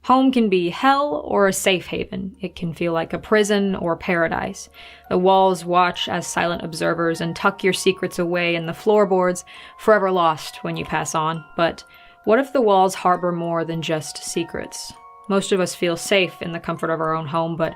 Home can be hell or a safe haven. It can feel like a prison or paradise. The walls watch as silent observers and tuck your secrets away in the floorboards, forever lost when you pass on. But what if the walls harbor more than just secrets? Most of us feel safe in the comfort of our own home, but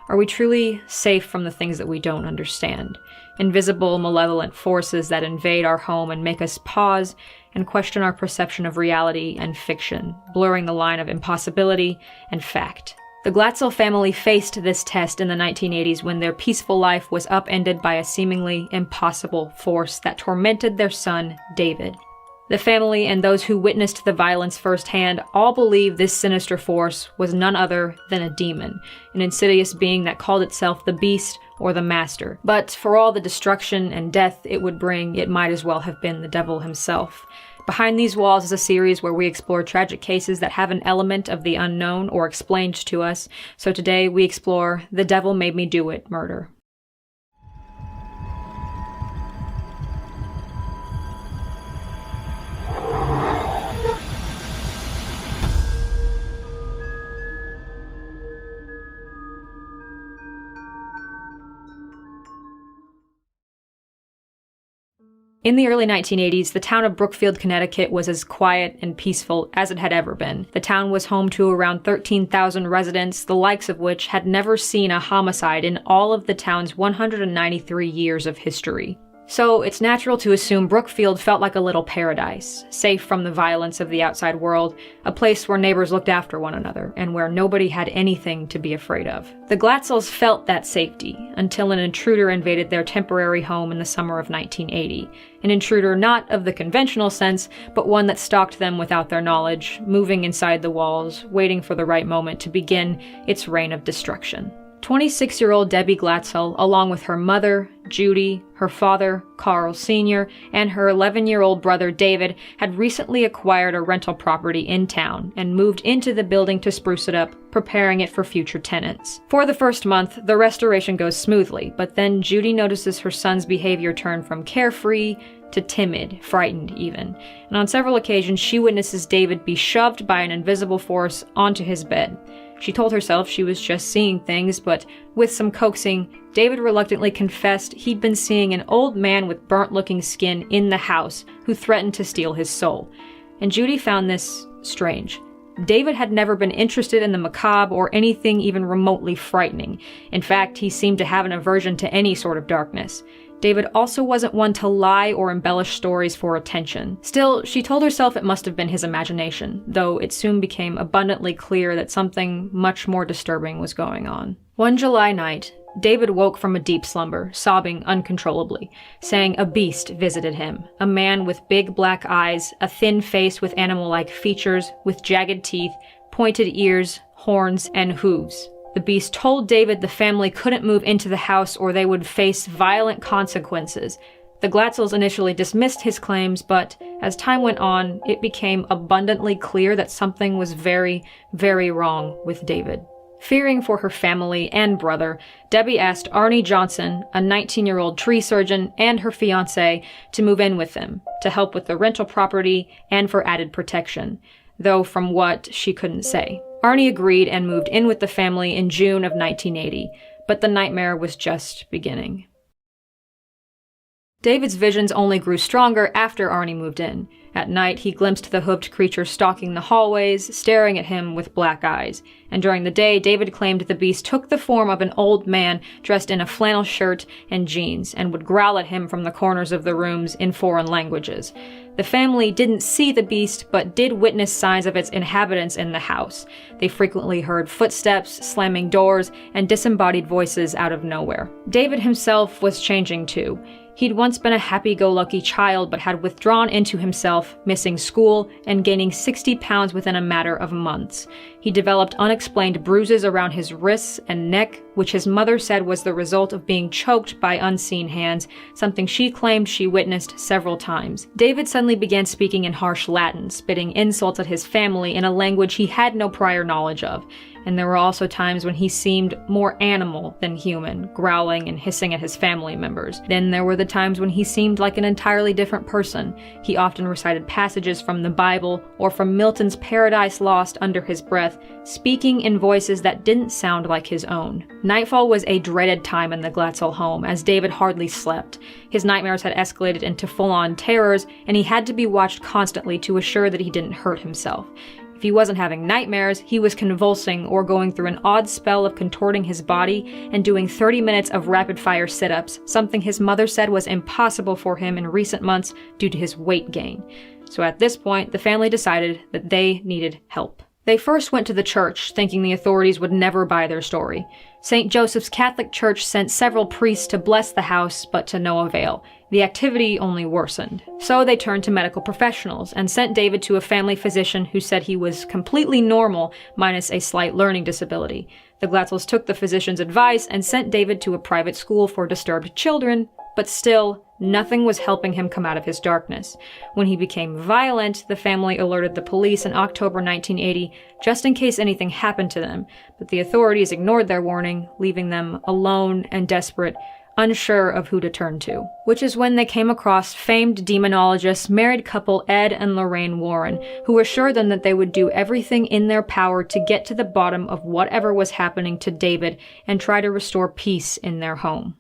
are we truly safe from the things that we don't understand? Invisible, malevolent forces that invade our home and make us pause and question our perception of reality and fiction, blurring the line of impossibility and fact. The Glatzel family faced this test in the 1980s when their peaceful life was upended by a seemingly impossible force that tormented their son, David. The family and those who witnessed the violence firsthand all believe this sinister force was none other than a demon, an insidious being that called itself the Beast or the Master. But for all the destruction and death it would bring, it might as well have been the devil himself. Behind These Walls is a series where we explore tragic cases that have an element of the unknown or explained to us. So today we explore The Devil Made Me Do It murder. In the early 1980s, the town of Brookfield, Connecticut was as quiet and peaceful as it had ever been. The town was home to around 13,000 residents, the likes of which had never seen a homicide in all of the town's 193 years of history. So it's natural to assume Brookfield felt like a little paradise, safe from the violence of the outside world, a place where neighbors looked after one another, and where nobody had anything to be afraid of. The Glatzels felt that safety, until an intruder invaded their temporary home in the summer of 1980. An intruder not of the conventional sense, but one that stalked them without their knowledge, moving inside the walls, waiting for the right moment to begin its reign of destruction. 26-year-old Debbie Glatzel, along with her mother, Judy, her father, Carl Sr., and her 11-year-old brother David, had recently acquired a rental property in town and moved into the building to spruce it up, preparing it for future tenants. For the first month, the restoration goes smoothly, but then Judy notices her son's behavior turn from carefree to timid, frightened even. And on several occasions, she witnesses David be shoved by an invisible force onto his bed. She told herself she was just seeing things, but with some coaxing, David reluctantly confessed he'd been seeing an old man with burnt-looking skin in the house who threatened to steal his soul. And Judy found this strange. David had never been interested in the macabre or anything even remotely frightening. In fact, he seemed to have an aversion to any sort of darkness. David also wasn't one to lie or embellish stories for attention. Still, she told herself it must have been his imagination, though it soon became abundantly clear that something much more disturbing was going on. One July night, David woke from a deep slumber, sobbing uncontrollably, saying a beast visited him, a man with big black eyes, a thin face with animal-like features, with jagged teeth, pointed ears, horns, and hooves. The beast told David the family couldn't move into the house or they would face violent consequences. The Glatzels initially dismissed his claims, but as time went on, it became abundantly clear that something was very, very wrong with David. Fearing for her family and brother, Debbie asked Arnie Johnson, a 19-year-old tree surgeon, and her fiancé to move in with them, to help with the rental property and for added protection, though from what she couldn't say. Arnie agreed and moved in with the family in June of 1980, but the nightmare was just beginning. David's visions only grew stronger after Arnie moved in. At night, he glimpsed the hoofed creature stalking the hallways, staring at him with black eyes. And during the day, David claimed the beast took the form of an old man dressed in a flannel shirt and jeans, and would growl at him from the corners of the rooms in foreign languages. The family didn't see the beast, but did witness signs of its inhabitants in the house. They frequently heard footsteps, slamming doors, and disembodied voices out of nowhere. David himself was changing too. He'd once been a happy-go-lucky child, but had withdrawn into himself, missing school, and gaining 60 pounds within a matter of months. He developed unexplained bruises around his wrists and neck, which his mother said was the result of being choked by unseen hands, something she claimed she witnessed several times. David suddenly began speaking in harsh Latin, spitting insults at his family in a language he had no prior knowledge of. And there were also times when he seemed more animal than human, growling and hissing at his family members. Then there were the times when he seemed like an entirely different person. He often recited passages from the Bible or from Milton's Paradise Lost under his breath, speaking in voices that didn't sound like his own. Nightfall was a dreaded time in the Glatzel home, as David hardly slept. His nightmares had escalated into full-on terrors, and he had to be watched constantly to assure that he didn't hurt himself. If he wasn't having nightmares, he was convulsing or going through an odd spell of contorting his body and doing 30 minutes of rapid-fire sit-ups, something his mother said was impossible for him in recent months due to his weight gain. So at this point, the family decided that they needed help. They first went to the church, thinking the authorities would never buy their story. St. Joseph's Catholic Church sent several priests to bless the house, but to no avail. The activity only worsened. So they turned to medical professionals and sent David to a family physician who said he was completely normal, minus a slight learning disability. The Glatzels took the physician's advice and sent David to a private school for disturbed children, but still, nothing was helping him come out of his darkness. When he became violent, the family alerted the police in October 1980, just in case anything happened to them, but the authorities ignored their warning, leaving them alone and desperate, unsure of who to turn to. Which is when they came across famed demonologist, married couple Ed and Lorraine Warren, who assured them that they would do everything in their power to get to the bottom of whatever was happening to David and try to restore peace in their home.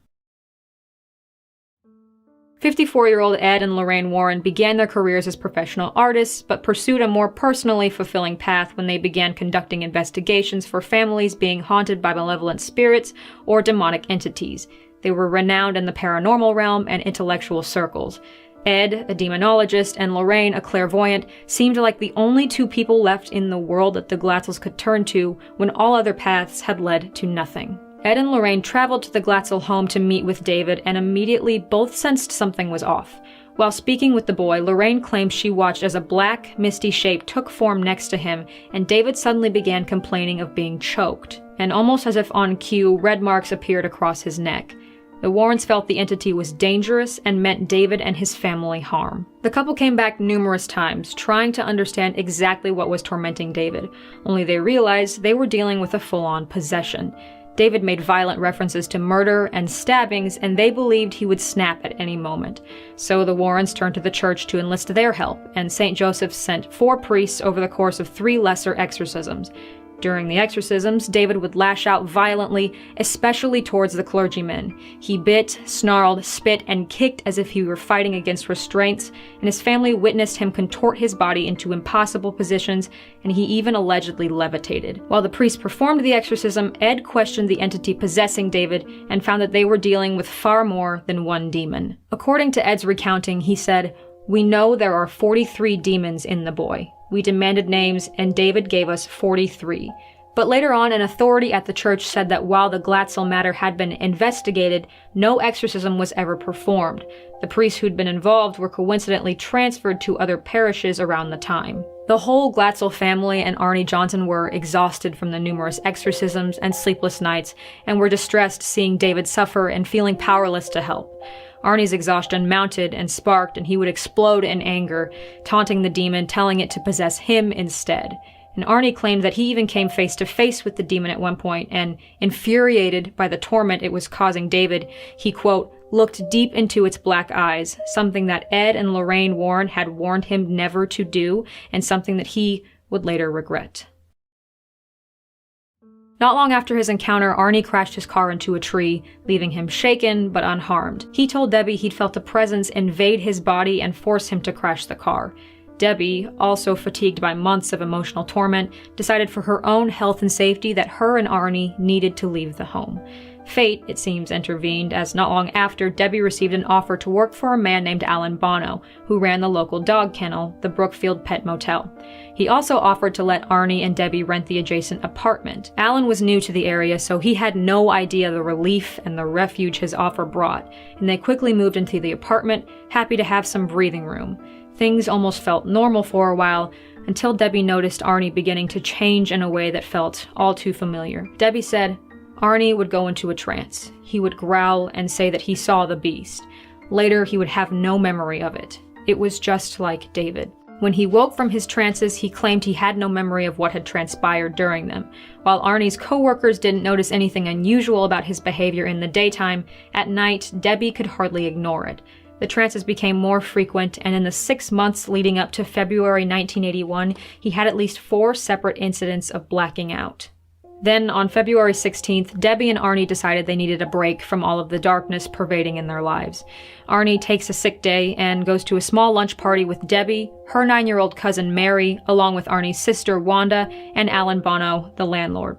54-year-old Ed and Lorraine Warren began their careers as professional artists, but pursued a more personally fulfilling path when they began conducting investigations for families being haunted by malevolent spirits or demonic entities. They were renowned in the paranormal realm and intellectual circles. Ed, a demonologist, and Lorraine, a clairvoyant, seemed like the only two people left in the world that the Glatzels could turn to when all other paths had led to nothing. Ed and Lorraine traveled to the Glatzel home to meet with David, and immediately both sensed something was off. While speaking with the boy, Lorraine claimed she watched as a black, misty shape took form next to him, and David suddenly began complaining of being choked. And almost as if on cue, red marks appeared across his neck. The Warrens felt the entity was dangerous and meant David and his family harm. The couple came back numerous times, trying to understand exactly what was tormenting David, only they realized they were dealing with a full-on possession. David made violent references to murder and stabbings, and they believed he would snap at any moment. So the Warrens turned to the church to enlist their help, and St. Joseph's sent 4 priests over the course of 3 lesser exorcisms. During the exorcisms, David would lash out violently, especially towards the clergymen. He bit, snarled, spit, and kicked as if he were fighting against restraints, and his family witnessed him contort his body into impossible positions, and he even allegedly levitated. While the priest performed the exorcism, Ed questioned the entity possessing David and found that they were dealing with far more than one demon. According to Ed's recounting, he said, "We know there are 43 demons in the boy. We demanded names, and David gave us 43. But later on, an authority at the church said that while the Glatzel matter had been investigated, no exorcism was ever performed. The priests who'd been involved were coincidentally transferred to other parishes around the time. The whole Glatzel family and Arnie Johnson were exhausted from the numerous exorcisms and sleepless nights, and were distressed seeing David suffer and feeling powerless to help. Arnie's exhaustion mounted and sparked, and he would explode in anger, taunting the demon, telling it to possess him instead. And Arnie claimed that he even came face to face with the demon at one point, and, infuriated by the torment it was causing David, he, quote, looked deep into its black eyes, something that Ed and Lorraine Warren had warned him never to do, and something that he would later regret. Not long after his encounter, Arnie crashed his car into a tree, leaving him shaken but unharmed. He told Debbie he'd felt a presence invade his body and force him to crash the car. Debbie, also fatigued by months of emotional torment, decided for her own health and safety that her and Arnie needed to leave the home. Fate, it seems, intervened, as not long after, Debbie received an offer to work for a man named Alan Bono, who ran the local dog kennel, the Brookfield Pet Motel. He also offered to let Arnie and Debbie rent the adjacent apartment. Alan was new to the area, so he had no idea the relief and the refuge his offer brought, and they quickly moved into the apartment, happy to have some breathing room. Things almost felt normal for a while, until Debbie noticed Arnie beginning to change in a way that felt all too familiar. Debbie said, Arnie would go into a trance. He would growl and say that he saw the beast. Later, he would have no memory of it. It was just like David. When he woke from his trances, he claimed he had no memory of what had transpired during them. While Arnie's co-workers didn't notice anything unusual about his behavior in the daytime, at night, Debbie could hardly ignore it. The trances became more frequent, and in the 6 months leading up to February 1981, he had at least 4 separate incidents of blacking out. Then, on February 16th, Debbie and Arnie decided they needed a break from all of the darkness pervading in their lives. Arnie takes a sick day and goes to a small lunch party with Debbie, her 9-year-old cousin Mary, along with Arnie's sister Wanda, and Alan Bono, the landlord.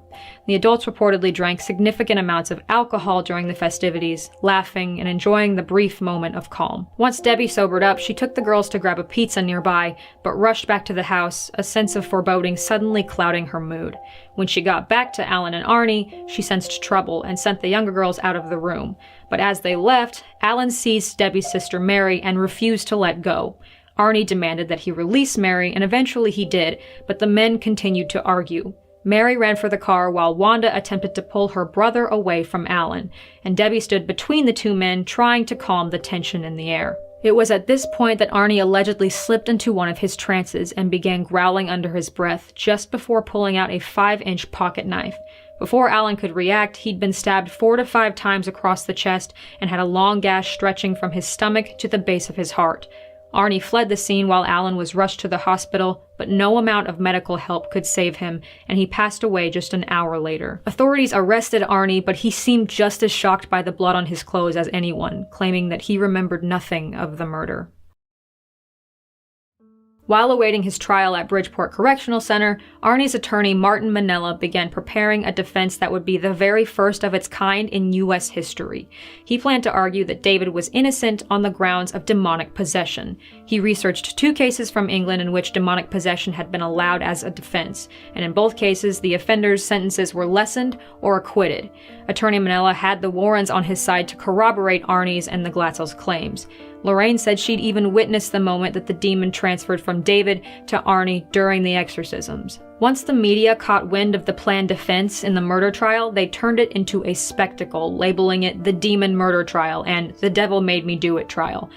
The adults reportedly drank significant amounts of alcohol during the festivities, laughing and enjoying the brief moment of calm. Once Debbie sobered up, she took the girls to grab a pizza nearby, but rushed back to the house, a sense of foreboding suddenly clouding her mood. When she got back to Alan and Arnie, she sensed trouble and sent the younger girls out of the room. But as they left, Alan seized Debbie's sister Mary and refused to let go. Arnie demanded that he release Mary, and eventually he did, but the men continued to argue. Mary ran for the car while Wanda attempted to pull her brother away from Alan, and Debbie stood between the two men, trying to calm the tension in the air. It was at this point that Arnie allegedly slipped into one of his trances and began growling under his breath just before pulling out a 5-inch pocket knife. Before Alan could react, he'd been stabbed 4 to 5 times across the chest and had a long gash stretching from his stomach to the base of his heart. Arnie fled the scene while Alan was rushed to the hospital, but no amount of medical help could save him, and he passed away just an hour later. Authorities arrested Arnie, but he seemed just as shocked by the blood on his clothes as anyone, claiming that he remembered nothing of the murder. While awaiting his trial at Bridgeport Correctional Center, Arnie's attorney Martin Minnella began preparing a defense that would be the very first of its kind in U.S. history. He planned to argue that David was innocent on the grounds of demonic possession. He researched 2 cases from England in which demonic possession had been allowed as a defense, and in both cases the offenders' sentences were lessened or acquitted. Attorney Minnella had the Warrens on his side to corroborate Arnie's and the Glatzels' claims. Lorraine said she'd even witnessed the moment that the demon transferred from David to Arnie during the exorcisms. Once the media caught wind of the planned defense in the murder trial, they turned it into a spectacle, labeling it the Demon Murder Trial and the Devil Made Me Do It Trial.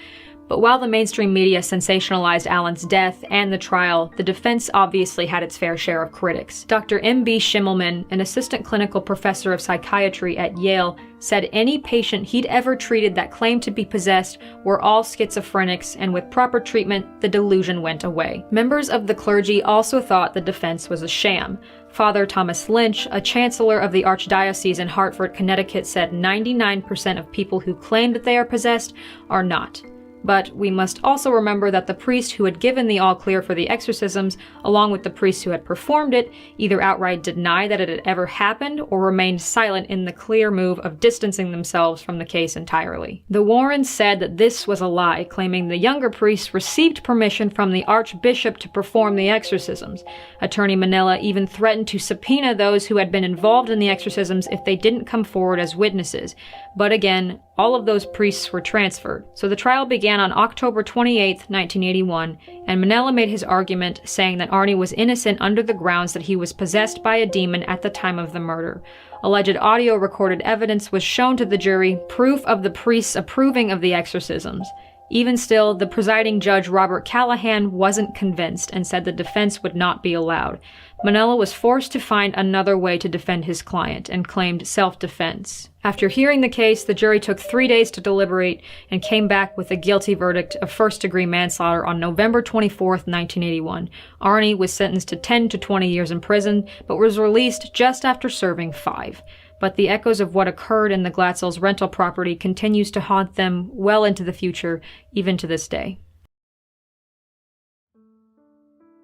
But while the mainstream media sensationalized Alan's death and the trial, the defense obviously had its fair share of critics. Dr. M.B. Schimmelman, an assistant clinical professor of psychiatry at Yale, said any patient he'd ever treated that claimed to be possessed were all schizophrenics, and with proper treatment, the delusion went away. Members of the clergy also thought the defense was a sham. Father Thomas Lynch, a chancellor of the Archdiocese in Hartford, Connecticut, said 99% of people who claim that they are possessed are not. But we must also remember that the priest who had given the all-clear for the exorcisms, along with the priest who had performed it, either outright denied that it had ever happened or remained silent in the clear move of distancing themselves from the case entirely. The Warrens said that this was a lie, claiming the younger priests received permission from the archbishop to perform the exorcisms. Attorney Minnella even threatened to subpoena those who had been involved in the exorcisms if they didn't come forward as witnesses. But again, all of those priests were transferred. So the trial began on October 28, 1981, and Minnella made his argument saying that Arnie was innocent under the grounds that he was possessed by a demon at the time of the murder. Alleged audio recorded evidence was shown to the jury, proof of the priests approving of the exorcisms. Even still, the presiding judge Robert Callahan wasn't convinced and said the defense would not be allowed. Minnella was forced to find another way to defend his client and claimed self-defense. After hearing the case, the jury took 3 days to deliberate and came back with a guilty verdict of first-degree manslaughter on November 24, 1981. Arnie was sentenced to 10 to 20 years in prison, but was released just after serving 5. But the echoes of what occurred in the Glatzels' rental property continues to haunt them well into the future, even to this day.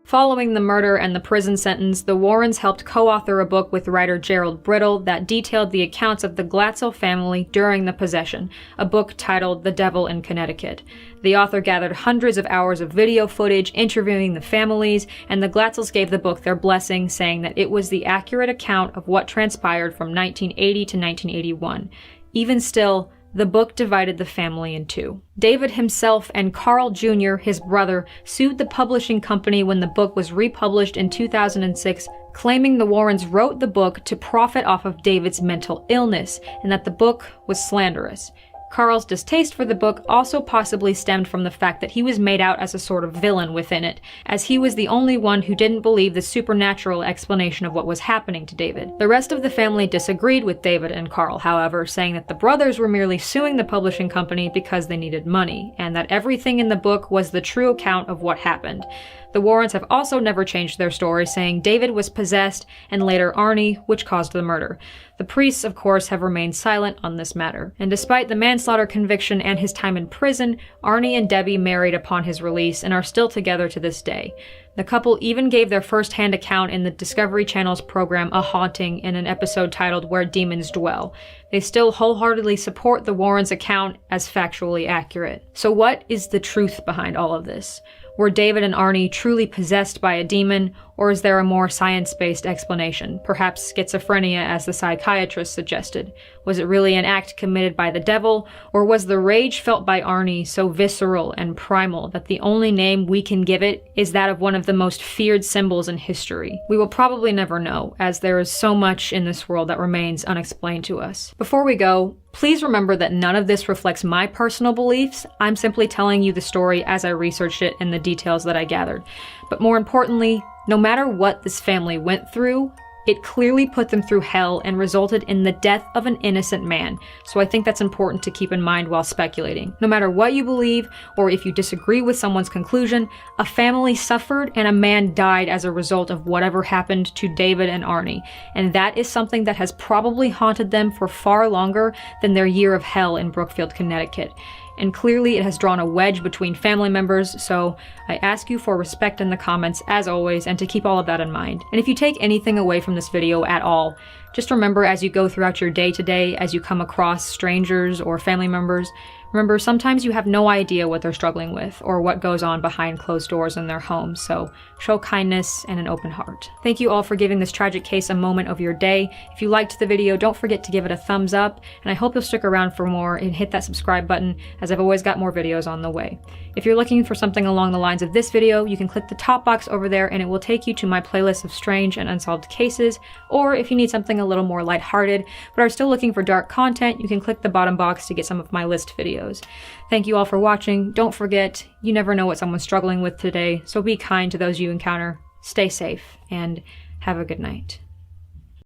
Following the murder and the prison sentence, the Warrens helped co-author a book with writer Gerald Brittle that detailed the accounts of the Glatzel family during the possession, a book titled The Devil in Connecticut. The author gathered hundreds of hours of video footage interviewing the families, and the Glatzels gave the book their blessing, saying that it was the accurate account of what transpired from 1980 to 1981. Even still, the book divided the family in two. David himself and Carl Jr., his brother, sued the publishing company when the book was republished in 2006, claiming the Warrens wrote the book to profit off of David's mental illness, and that the book was slanderous. Carl's distaste for the book also possibly stemmed from the fact that he was made out as a sort of villain within it, as he was the only one who didn't believe the supernatural explanation of what was happening to David. The rest of the family disagreed with David and Carl, however, saying that the brothers were merely suing the publishing company because they needed money, and that everything in the book was the true account of what happened. The Warrens have also never changed their story, saying David was possessed and later Arnie, which caused the murder. The priests, of course, have remained silent on this matter. And despite the manslaughter conviction and his time in prison, Arnie and Debbie married upon his release and are still together to this day. The couple even gave their first-hand account in the Discovery Channel's program A Haunting in an episode titled Where Demons Dwell. They still wholeheartedly support the Warrens' account as factually accurate. So what is the truth behind all of this? Were David and Arnie truly possessed by a demon, or is there a more science-based explanation, perhaps schizophrenia as the psychiatrist suggested? Was it really an act committed by the devil, or was the rage felt by Arnie so visceral and primal that the only name we can give it is that of one of the most feared symbols in history? We will probably never know, as there is so much in this world that remains unexplained to us. Before we go, please remember that none of this reflects my personal beliefs. I'm simply telling you the story as I researched it and the details that I gathered. But more importantly, no matter what this family went through, it clearly put them through hell and resulted in the death of an innocent man. So I think that's important to keep in mind while speculating. No matter what you believe, or if you disagree with someone's conclusion, a family suffered and a man died as a result of whatever happened to David and Arnie. And that is something that has probably haunted them for far longer than their year of hell in Brookfield, Connecticut. And clearly it has drawn a wedge between family members, so I ask you for respect in the comments as always, and to keep all of that in mind. And if you take anything away from this video at all, just remember as you go throughout your day-to-day, as you come across strangers or family members, remember sometimes you have no idea what they're struggling with or what goes on behind closed doors in their homes, so show kindness and an open heart. Thank you all for giving this tragic case a moment of your day. If you liked the video, don't forget to give it a thumbs up, and I hope you'll stick around for more and hit that subscribe button, as I've always got more videos on the way. If you're looking for something along the lines of this video, you can click the top box over there and it will take you to my playlist of strange and unsolved cases, or if you need something a little more lighthearted but are still looking for dark content, you can click the bottom box to get some of my list videos. Thank you all for watching. Don't forget, you never know what someone's struggling with today, so be kind to those you encounter, stay safe, and have a good night.